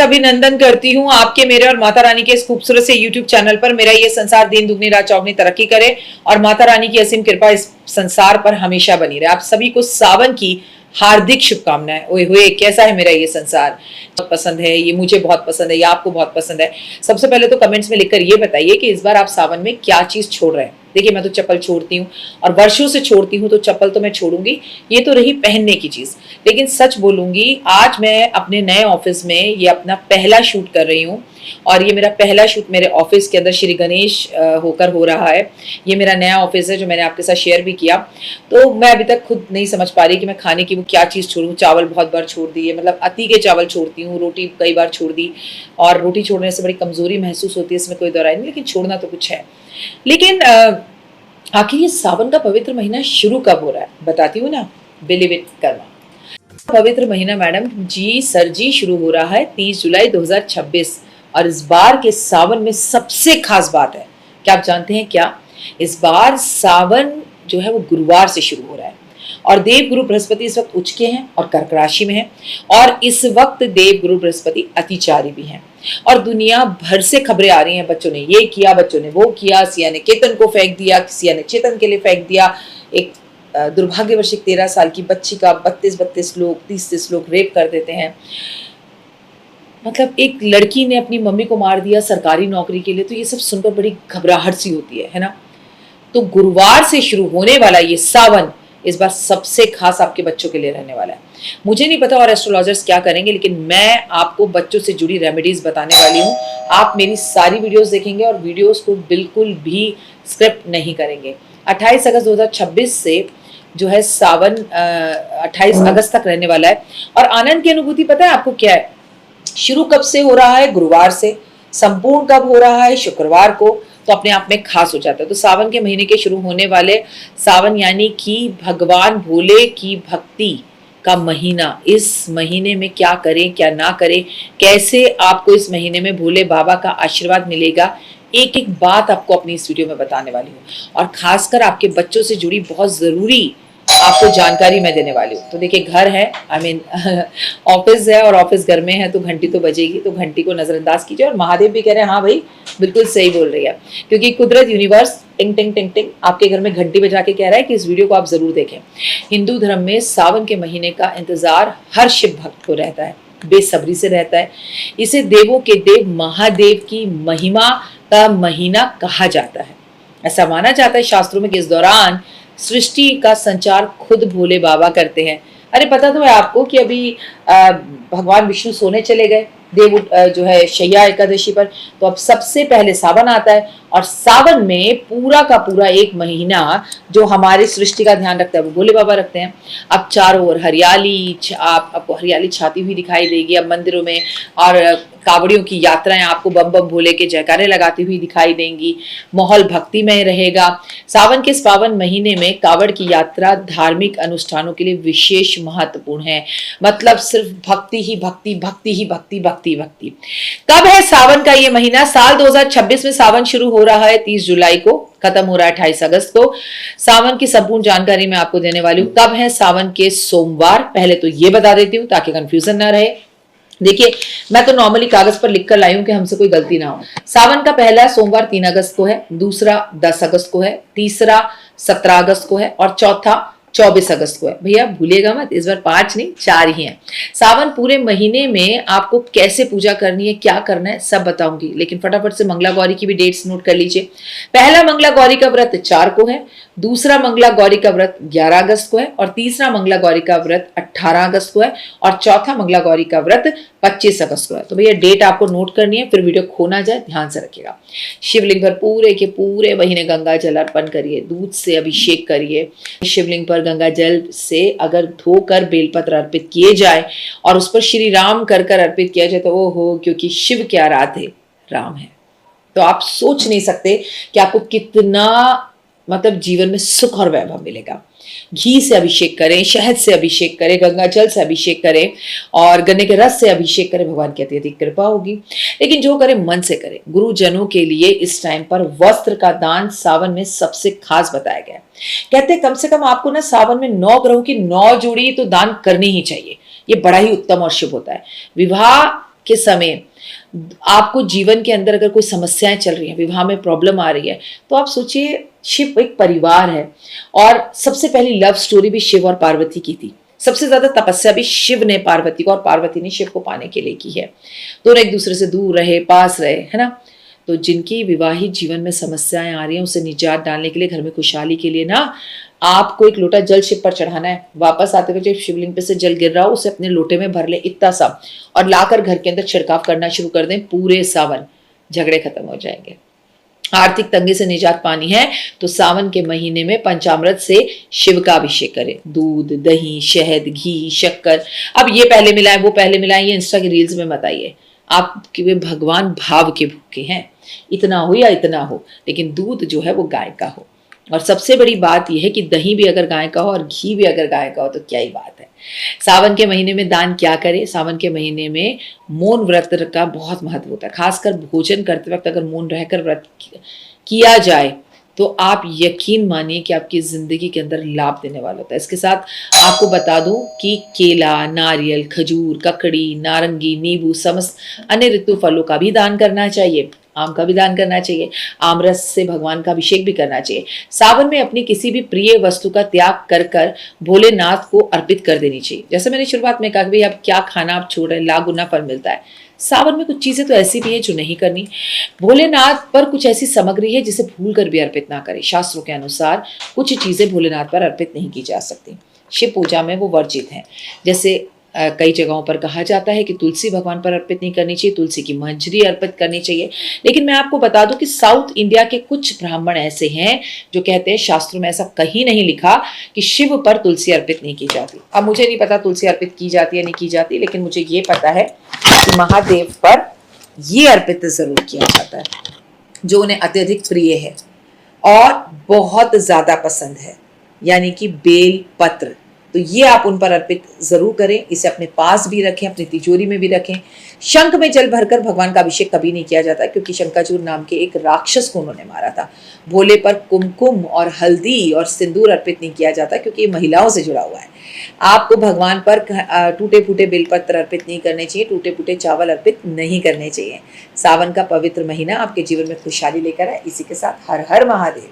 अभिनंदन करती हूँ आपके, मेरे और माता रानी के इस खूबसूरत से YouTube चैनल पर। मेरा ये संसार दिन दुगनी रात चौगनी तरक्की करे और माता रानी की असीम कृपा इस संसार पर हमेशा बनी रहे। आप सभी को सावन की हार्दिक शुभकामनाएं। ओए हुए, कैसा है मेरा ये संसार? बहुत पसंद है, ये मुझे बहुत पसंद है, ये आपको बहुत पसंद है। सबसे पहले तो कमेंट्स में लिखकर ये बताइए कि इस बार आप सावन में क्या चीज छोड़ रहे हैं। देखिए, मैं तो चप्पल छोड़ती हूँ और वर्षों से छोड़ती हूँ, तो चप्पल तो मैं छोड़ूंगी, ये तो रही पहनने की चीज। लेकिन सच बोलूंगी, आज मैं अपने नए ऑफिस में ये अपना पहला शूट कर रही हूँ और ये मेरा पहला शूट मेरे ऑफिस के अंदर श्री गणेश होकर हो रहा है। ये मेरा नया ऑफिस है जो मैंने आपके साथ शेयर भी किया। तो मैं अभी तक खुद नहीं समझ पा रही कि मैं खाने की वो क्या चीज़ छोड़ूं। चावल बहुत बार छोड़ दिए, मतलब अति के चावल छोड़ती हूँ, रोटी कई बार छोड़ दी और रोटी छोड़ने से बड़ी कमजोरी महसूस होती है, इसमें कोई दौराई नहीं, लेकिन छोड़ना तो कुछ है। लेकिन आखिर ये सावन का पवित्र महीना शुरू कब हो रहा है, बताती हूँ ना, बिलीव इट करना। पवित्र महीना मैडम जी सर जी शुरू हो रहा है 30 जुलाई 2026 और इस बार के सावन में सबसे खास बात है, क्या आप जानते हैं क्या? इस बार सावन जो है वो गुरुवार से शुरू हो रहा है और देव गुरु बृहस्पति इस वक्त उच्च के हैं और कर्क राशि में है और इस वक्त देव गुरु बृहस्पति अतिचारी भी हैं और दुनिया भर से खबरें आ रही हैं। बच्चों ने ये किया, बच्चों ने वो किया, सिया ने केतन को फेंक दिया, सिया ने चेतन के लिए फेंक दिया। एक दुर्भाग्यवश 13 साल की बच्ची का 32 लोग 30 लोग रेप कर देते हैं। मतलब एक लड़की ने अपनी मम्मी को मार दिया सरकारी नौकरी के लिए। तो ये सब सुनकर बड़ी घबराहट सी होती है ना। तो गुरुवार से शुरू होने वाला ये सावन इस बार सबसे खास आपके बच्चों के लिए रहने वाला है। मुझे नहीं पता और एस्ट्रोलॉजर्स क्या करेंगे, लेकिन मैं आपको बच्चों से जुड़ी रेमेडीज बताने वाली हूँ। आप मेरी सारी वीडियोस देखेंगे और वीडियोस को बिल्कुल भी स्क्रिप्ट नहीं करेंगे। 28 अगस्त 2026 से जो है सावन 28 अगस्त तक रहने वाला है। और आनंद की अनुभूति पता है आपको क्या है? शुरू कब से हो रहा है? गुरुवार से। संपूर्ण कब हो रहा है? शुक्रवार को। तो अपने आप में खास हो जाता है। तो सावन के महीने के शुरू होने वाले सावन यानी कि भगवान भोले की भक्ति का महीना। इस महीने में क्या करें क्या ना करें, कैसे आपको इस महीने में भोले बाबा का आशीर्वाद मिलेगा, एक एक बात आपको अपनी इस वीडियो में बताने वाली हूँ और खासकर आपके बच्चों से जुड़ी बहुत जरूरी आपको जानकारी मैं देने वाली हूँ। तो देखिए, घर है, आई मीन ऑफिस है और ऑफिस घर में है तो घंटी तो बजेगी, तो घंटी को नजरअंदाज कीजिए। और महादेव भी कह रहे हैं हाँ भाई बिल्कुल सही बोल रही है, क्योंकि कुदरत यूनिवर्स टिंग टिंग टिंग टिंग आपके घर में घंटी बजा के कह रहा है कि इस वीडियो को आप जरूर देखें। हिंदू धर्म में सावन के महीने का इंतजार हर शिव भक्त को रहता है, बेसब्री से रहता है। इसे देवों के देव महादेव की महिमा का महीना कहा जाता है। ऐसा माना जाता है शास्त्रों में कि इस दौरान सृष्टि का संचार खुद भोले बाबा करते हैं। अरे पता तो है आपको कि अभी भगवान विष्णु सोने चले गए देव जो है शैया एकादशी पर। तो अब सबसे पहले सावन आता है और सावन में पूरा का पूरा एक महीना जो हमारी सृष्टि का ध्यान रखता है वो भोले बाबा रखते हैं। अब चारों ओर हरियाली, आपको हरियाली छाती हुई दिखाई देगी अब मंदिरों में, और कावड़ियों की यात्राएं आपको बम बम भोले के जयकारे लगाती हुई दिखाई देंगी। माहौल भक्तिमय रहेगा। सावन के इस पावन महीने में कावड़ की यात्रा धार्मिक अनुष्ठानों के लिए विशेष महत्वपूर्ण है। मतलब सिर्फ भक्ति ही भक्ति, भक्ति ही भक्ति, भक्ति भक्ति। कब है सावन का ये महीना? साल 2026 में सावन शुरू हो रहा है 30 जुलाई को, खत्म हो रहा है 28 अगस्त को। सावन की संपूर्ण जानकारी मैं आपको देने वाली हूँ। कब है सावन के सोमवार, पहले तो ये बता देती हूँ ताकि कंफ्यूजन ना रहे। देखिए, मैं तो नॉर्मली कागज पर लिख कर लाई हूं कि हमसे कोई गलती ना हो। सावन का पहला सोमवार 3 अगस्त को है, दूसरा 10 अगस्त को है, तीसरा 17 अगस्त को है और चौथा 24 अगस्त को है। भैया भूलिएगा मत, इस बार 5 नहीं 4 ही हैं। सावन पूरे महीने में आपको कैसे पूजा करनी है, क्या करना है, सब बताऊंगी, लेकिन फटाफट से मंगला गौरी की भी डेट्स नोट कर लीजिए। पहला मंगला गौरी का व्रत 4 को है, दूसरा मंगला गौरी का व्रत 11 अगस्त को है और तीसरा मंगला गौरी का व्रत 18 अगस्त को है और चौथा मंगला गौरी का व्रत 25 अगस्त को है। तो भैया डेट आपको नोट करनी है, फिर वीडियो खो ना जाए, ध्यान से रखिएगा। शिवलिंग पर पूरे के पूरे महीने गंगा जल अर्पण करिए, दूध से अभिषेक करिए। शिवलिंग पर गंगा जल से अगर धोकर बेलपत्र अर्पित किए जाए और उस पर श्री राम कर अर्पित किया जाए तो ओहो, क्योंकि शिव के आराध्य राम है। तो आप सोच नहीं सकते कि आपको कितना मतलब जीवन में सुख और वैभव मिलेगा। घी से अभिषेक करें, शहद से अभिषेक करें, गंगा जल से अभिषेक करें और गन्ने के रस से अभिषेक करें, भगवान की अत्यधिक कृपा होगी। लेकिन जो करें मन से करें। गुरुजनों के लिए इस टाइम पर वस्त्र का दान सावन में सबसे खास बताया गया है। कहते हैं कम से कम आपको ना सावन में 9 ग्रहों की 9 जोड़ी तो दान करनी ही चाहिए। ये बड़ा ही उत्तम और शुभ होता है। विवाह के समय आपको जीवन के अंदर अगर कोई समस्याएं चल रही हैं, विवाह में प्रॉब्लम आ रही है, तो आप सोचिए शिव एक परिवार है और सबसे पहली लव स्टोरी भी शिव और पार्वती की थी। सबसे ज्यादा तपस्या भी शिव ने पार्वती को और पार्वती ने शिव को पाने के लिए की है। दोनों एक दूसरे से दूर रहे, पास रहे, है ना। तो जिनकी विवाहित जीवन में समस्याएं आ रही हैं, उसे निजात डालने के लिए, घर में खुशहाली के लिए ना, आपको एक लोटा जल शिव पर चढ़ाना है। वापस आते हुए जब शिवलिंग पे से जल गिर रहा हो, उसे अपने लोटे में भर ले इतना सा, और लाकर घर के अंदर छिड़काव करना शुरू कर दें। पूरे सावन झगड़े खत्म हो जाएंगे। आर्थिक तंगी से निजात पानी है तो सावन के महीने में पंचामृत से शिव का अभिषेक करें। दूध, दही, शहद, घी, शक्कर। अब ये पहले मिलाएं, वो पहले मिलाएं, ये इंस्टा की रील्स में मत आइए। आपके भगवान भाव के भूखे हैं, इतना हो या इतना हो, लेकिन दूध जो है वो गाय का हो। और सबसे बड़ी बात यह है कि दही भी अगर गाय का हो और घी भी अगर गाय का हो तो क्या ही बात है। सावन के महीने में दान क्या करें? सावन के महीने में मौन व्रत का बहुत महत्व होता है। खासकर भोजन करते वक्त अगर मौन रहकर व्रत किया जाए तो आप यकीन मानिए कि आपकी जिंदगी के अंदर लाभ देने वाला होता है। इसके साथ आपको बता दूं कि केला, नारियल, खजूर, ककड़ी, नारंगी, नींबू, समस्त अन्य ऋतु फलों का भी दान करना चाहिए। आम का भी दान करना चाहिए। आमरस से भगवान का अभिषेक भी करना चाहिए। सावन में अपनी किसी भी प्रिय वस्तु का त्याग कर कर भोलेनाथ को अर्पित कर देनी चाहिए। जैसे मैंने शुरुआत में कहा कि आप क्या खाना आप छोड़ रहे हैं, लाख गुना फल मिलता है। सावन में कुछ चीजें तो ऐसी भी हैं जो नहीं करनी। भोलेनाथ पर कुछ ऐसी सामग्री है जिसे भूल कर भी अर्पित ना करें। शास्त्रों के अनुसार कुछ चीजें भोलेनाथ पर अर्पित नहीं की जा सकती। शिव पूजा में वो वर्जित हैं। जैसे कई जगहों पर कहा जाता है कि तुलसी भगवान पर अर्पित नहीं करनी चाहिए, तुलसी की मंजरी अर्पित करनी चाहिए। लेकिन मैं आपको बता दूं कि साउथ इंडिया के कुछ ब्राह्मण ऐसे हैं जो कहते हैं शास्त्रों में ऐसा कहीं नहीं लिखा कि शिव पर तुलसी अर्पित नहीं की जाती। अब मुझे नहीं पता तुलसी अर्पित की जाती है नहीं की जाती, लेकिन मुझे ये पता है कि महादेव पर ये अर्पित जरूर किया जाता है जो उन्हें अत्यधिक प्रिय है और बहुत ज्यादा पसंद है, यानी कि बेल पत्र। तो ये आप उन पर अर्पित जरूर करें। इसे अपने पास भी रखें, अपनी तिजोरी में भी रखें। शंख में जल भरकर भगवान का अभिषेक कभी नहीं किया जाता, क्योंकि शंकाचूर नाम के एक राक्षस को उन्होंने मारा था। भोले पर कुमकुम और हल्दी और सिंदूर अर्पित नहीं किया जाता, क्योंकि ये महिलाओं से जुड़ा हुआ है। आपको भगवान पर टूटे फूटे बेलपत्र अर्पित नहीं करने चाहिए, टूटे फूटे चावल अर्पित नहीं करने चाहिए। सावन का पवित्र महीना आपके जीवन में खुशहाली लेकर आए। इसी के साथ हर हर महादेव।